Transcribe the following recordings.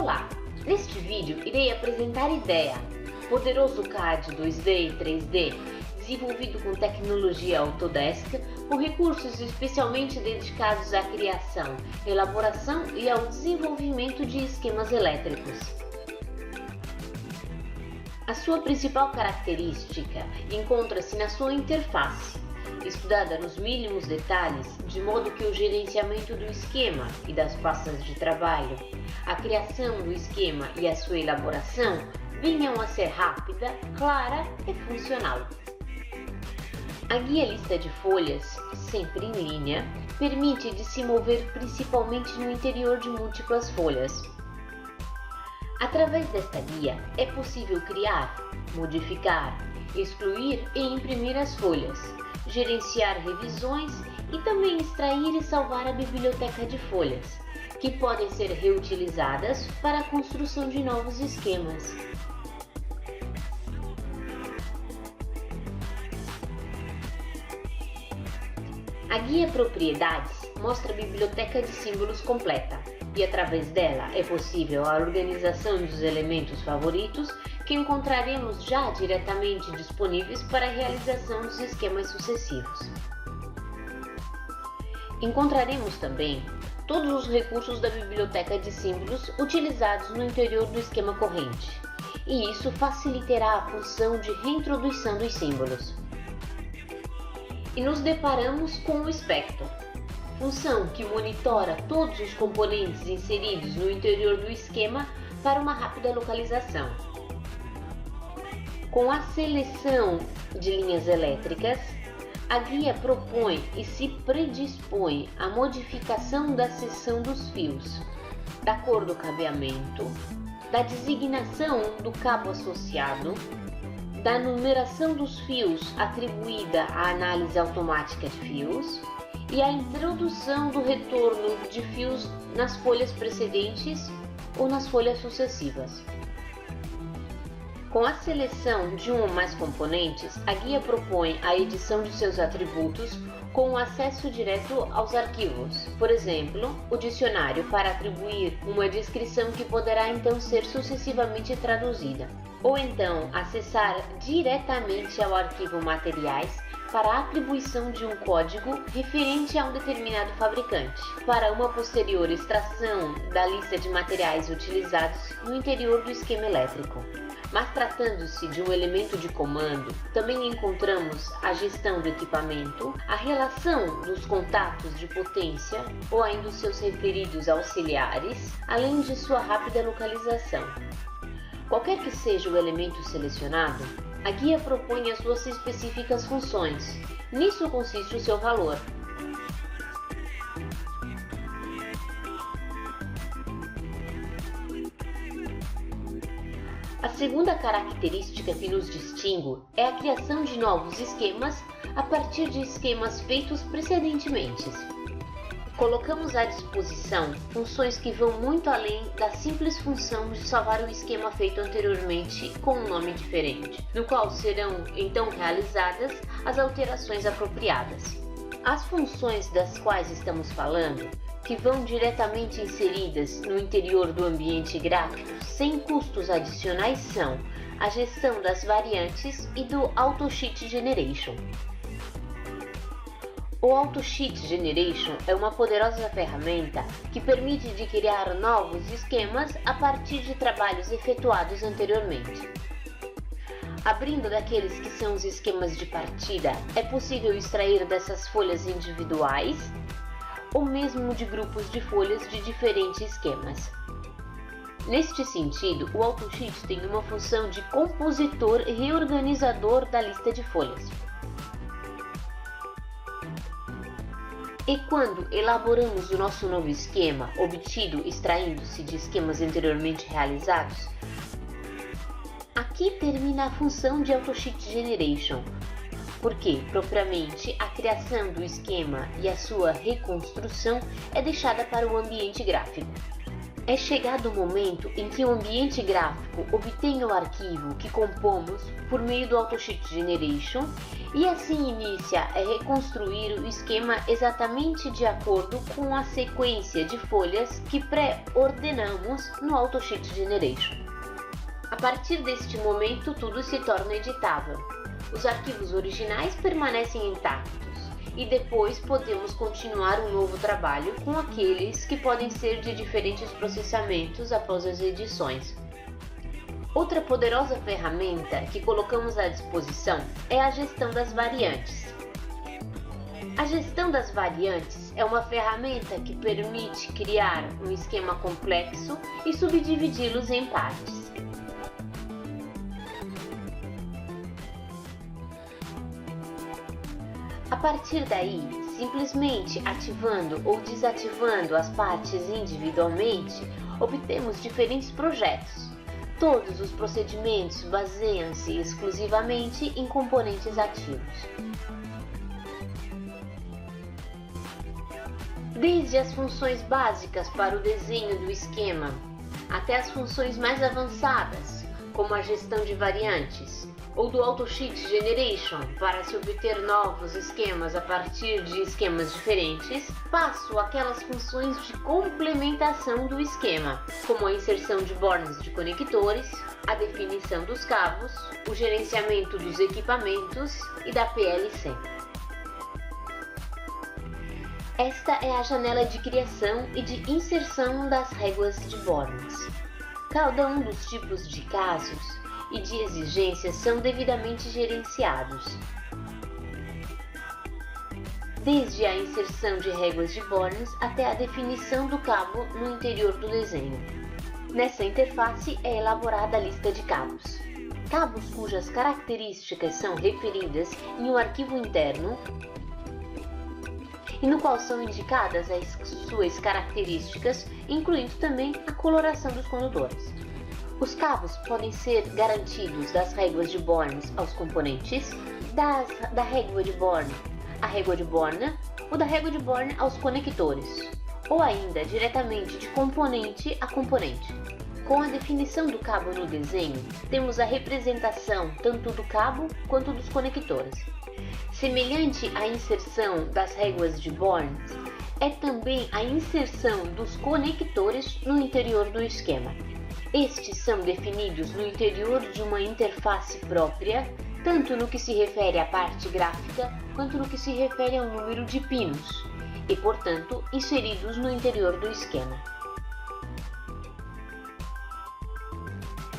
Olá! Neste vídeo irei apresentar IDEA, poderoso CAD 2D e 3D desenvolvido com tecnologia Autodesk, com recursos especialmente dedicados à criação, elaboração e ao desenvolvimento de esquemas elétricos. A sua principal característica encontra-se na sua interface, estudada nos mínimos detalhes, de modo que o gerenciamento do esquema e das pastas de trabalho, a criação do esquema e a sua elaboração venham a ser rápida, clara e funcional. A guia lista de folhas, sempre em linha, permite de se mover principalmente no interior de múltiplas folhas. Através desta guia é possível criar, modificar, excluir e imprimir as folhas, gerenciar revisões e também extrair e salvar a biblioteca de folhas, que podem ser reutilizadas para a construção de novos esquemas. A guia Propriedades mostra a biblioteca de símbolos completa e através dela é possível a organização dos elementos favoritos que encontraremos já diretamente disponíveis para a realização dos esquemas sucessivos. Encontraremos também todos os recursos da biblioteca de símbolos utilizados no interior do esquema corrente, e isso facilitará a função de reintrodução dos símbolos. E nos deparamos com o Inspector, função que monitora todos os componentes inseridos no interior do esquema para uma rápida localização. Com a seleção de linhas elétricas, a guia propõe e se predispõe à modificação da seção dos fios, da cor do cabeamento, da designação do cabo associado, da numeração dos fios atribuída à análise automática de fios e a introdução do retorno de fios nas folhas precedentes ou nas folhas sucessivas. Com a seleção de um ou mais componentes, a guia propõe a edição de seus atributos com acesso direto aos arquivos. Por exemplo, o dicionário para atribuir uma descrição que poderá então ser sucessivamente traduzida. Ou então acessar diretamente ao arquivo Materiais para a atribuição de um código referente a um determinado fabricante, para uma posterior extração da lista de materiais utilizados no interior do esquema elétrico. Mas tratando-se de um elemento de comando, também encontramos a gestão do equipamento, a relação dos contatos de potência ou ainda os seus referidos auxiliares, além de sua rápida localização. Qualquer que seja o elemento selecionado, a guia propõe as suas específicas funções. Nisso consiste o seu valor. A segunda característica que nos distingue é a criação de novos esquemas a partir de esquemas feitos precedentemente. Colocamos à disposição funções que vão muito além da simples função de salvar o esquema feito anteriormente com um nome diferente, no qual serão então realizadas as alterações apropriadas. As funções das quais estamos falando, que vão diretamente inseridas no interior do ambiente gráfico sem custos adicionais, são a gestão das variantes e do AutoSheet Generation. O AutoSheet Generation é uma poderosa ferramenta que permite de criar novos esquemas a partir de trabalhos efetuados anteriormente. Abrindo daqueles que são os esquemas de partida, é possível extrair dessas folhas individuais ou mesmo de grupos de folhas de diferentes esquemas. Neste sentido, o AutoSheet tem uma função de compositor e reorganizador da lista de folhas. E quando elaboramos o nosso novo esquema, obtido extraindo-se de esquemas anteriormente realizados, aqui termina a função de AutoSheet Generation, porque, propriamente, a criação do esquema e a sua reconstrução é deixada para o ambiente gráfico. É chegado o momento em que o ambiente gráfico obtém o arquivo que compomos por meio do AutoSheet Generation e assim inicia a reconstruir o esquema exatamente de acordo com a sequência de folhas que pré-ordenamos no AutoSheet Generation. A partir deste momento, tudo se torna editável. Os arquivos originais permanecem intactos e depois podemos continuar um novo trabalho com aqueles que podem ser de diferentes processamentos após as edições. Outra poderosa ferramenta que colocamos à disposição é a gestão das variantes. A gestão das variantes é uma ferramenta que permite criar um esquema complexo e subdividi-los em partes. A partir daí, simplesmente ativando ou desativando as partes individualmente, obtemos diferentes projetos. Todos os procedimentos baseiam-se exclusivamente em componentes ativos. Desde as funções básicas para o desenho do esquema, até as funções mais avançadas, como a gestão de variantes, ou do AutoSheet Generation para se obter novos esquemas a partir de esquemas diferentes, passo aquelas funções de complementação do esquema, como a inserção de bornes de conectores, a definição dos cabos, o gerenciamento dos equipamentos e da PLC. Esta é a janela de criação e de inserção das réguas de bornes. Cada um dos tipos de casos e de exigências são devidamente gerenciados. Desde a inserção de réguas de bornes até a definição do cabo no interior do desenho. Nessa interface é elaborada a lista de cabos. Cabos cujas características são referidas em um arquivo interno e no qual são indicadas as suas características, incluindo também a coloração dos condutores. Os cabos podem ser garantidos das réguas de bornes aos componentes, da régua de borne à régua de borne ou da régua de borne aos conectores, ou ainda diretamente de componente a componente. Com a definição do cabo no desenho, temos a representação tanto do cabo quanto dos conectores. Semelhante à inserção das réguas de bornes, é também a inserção dos conectores no interior do esquema. Estes são definidos no interior de uma interface própria, tanto no que se refere à parte gráfica, quanto no que se refere ao número de pinos, e, portanto, inseridos no interior do esquema.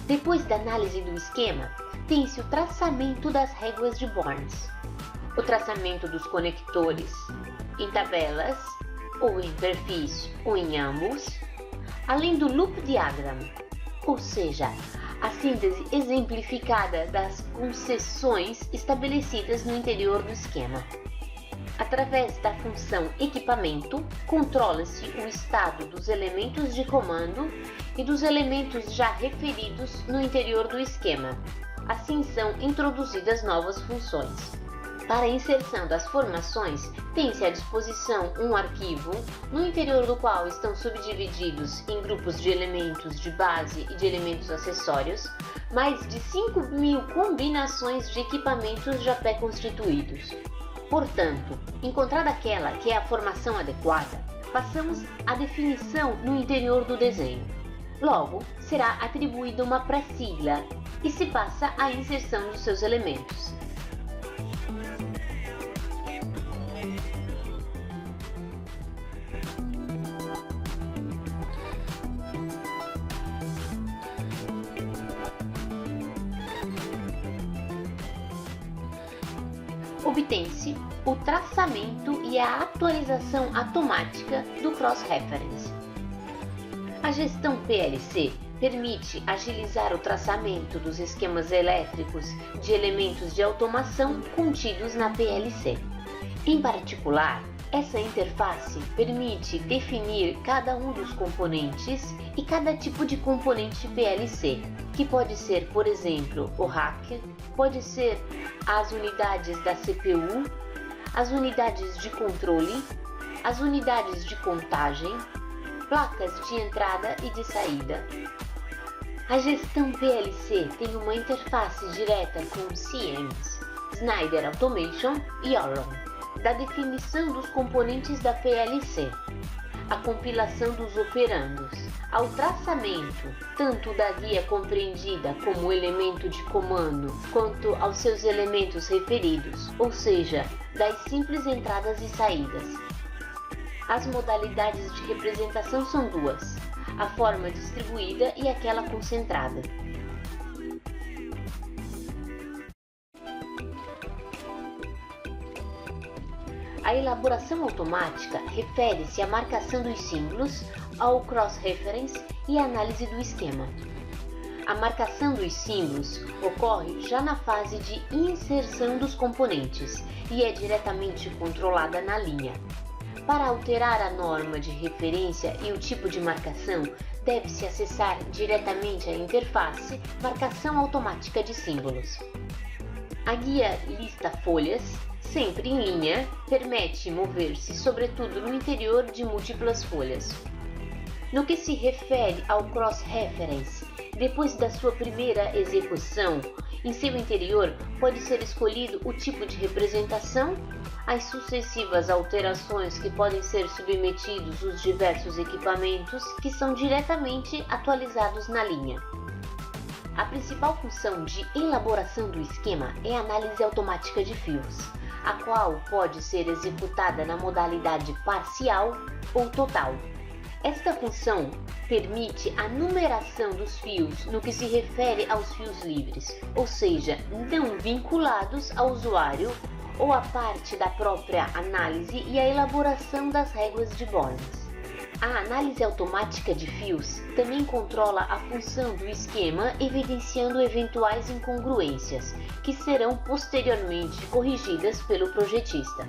Depois da análise do esquema, tem-se o traçamento das réguas de bornes, o traçamento dos conectores, em tabelas, ou em perfis, ou em ambos, além do loop diagram, ou seja, a síntese exemplificada das concessões estabelecidas no interior do esquema. Através da função equipamento, controla-se o estado dos elementos de comando e dos elementos já referidos no interior do esquema. Assim são introduzidas novas funções. Para a inserção das formações, tem-se à disposição um arquivo, no interior do qual estão subdivididos em grupos de elementos de base e de elementos acessórios, mais de 5.000 combinações de equipamentos já pré-constituídos. Portanto, encontrada aquela que é a formação adequada, passamos à definição no interior do desenho. Logo, será atribuída uma pré-sigla e se passa à inserção dos seus elementos. Obtém-se o traçamento e a atualização automática do cross-reference. A gestão PLC permite agilizar o traçamento dos esquemas elétricos de elementos de automação contidos na PLC. Em particular, essa interface permite definir cada um dos componentes e cada tipo de componente PLC, que pode ser, por exemplo, o rack, pode ser as unidades da CPU, as unidades de controle, as unidades de contagem, placas de entrada e de saída. A gestão PLC tem uma interface direta com CMs, Schneider Automation e Orion, da definição dos componentes da PLC, a compilação dos operandos, ao traçamento tanto da guia compreendida como elemento de comando, quanto aos seus elementos referidos, ou seja, das simples entradas e saídas. As modalidades de representação são duas: a forma distribuída e aquela concentrada. A elaboração automática refere-se à marcação dos símbolos, ao cross-reference e à análise do esquema. A marcação dos símbolos ocorre já na fase de inserção dos componentes e é diretamente controlada na linha. Para alterar a norma de referência e o tipo de marcação, deve-se acessar diretamente a interface Marcação Automática de Símbolos. A guia Lista Folhas, sempre em linha, permite mover-se sobretudo no interior de múltiplas folhas. No que se refere ao cross-reference, depois da sua primeira execução, em seu interior pode ser escolhido o tipo de representação, as sucessivas alterações que podem ser submetidos os diversos equipamentos que são diretamente atualizados na linha. A principal função de elaboração do esquema é a análise automática de fios, a qual pode ser executada na modalidade parcial ou total. Esta função permite a numeração dos fios no que se refere aos fios livres, ou seja, não vinculados ao usuário ou a parte da própria análise e a elaboração das regras de Bornes. A análise automática de fios também controla a função do esquema, evidenciando eventuais incongruências, que serão posteriormente corrigidas pelo projetista.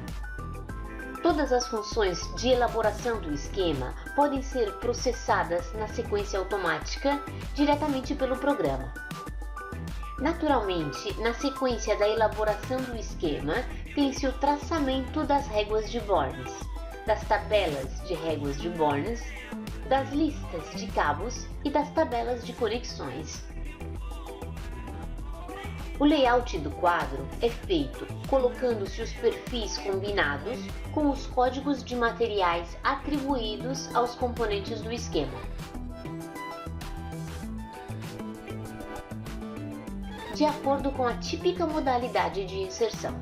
Todas as funções de elaboração do esquema podem ser processadas na sequência automática diretamente pelo programa. Naturalmente, na sequência da elaboração do esquema, tem-se o traçamento das réguas de Bornes, das tabelas de réguas de Bornes, das listas de cabos e das tabelas de conexões. O layout do quadro é feito colocando-se os perfis combinados com os códigos de materiais atribuídos aos componentes do esquema. De acordo com a típica modalidade de inserção.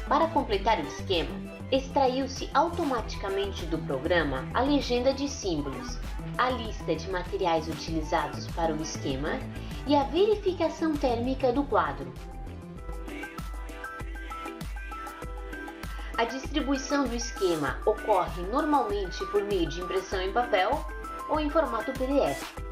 Para completar o esquema, extraiu-se automaticamente do programa a legenda de símbolos, a lista de materiais utilizados para o esquema e a verificação térmica do quadro. A distribuição do esquema ocorre normalmente por meio de impressão em papel ou em formato PDF.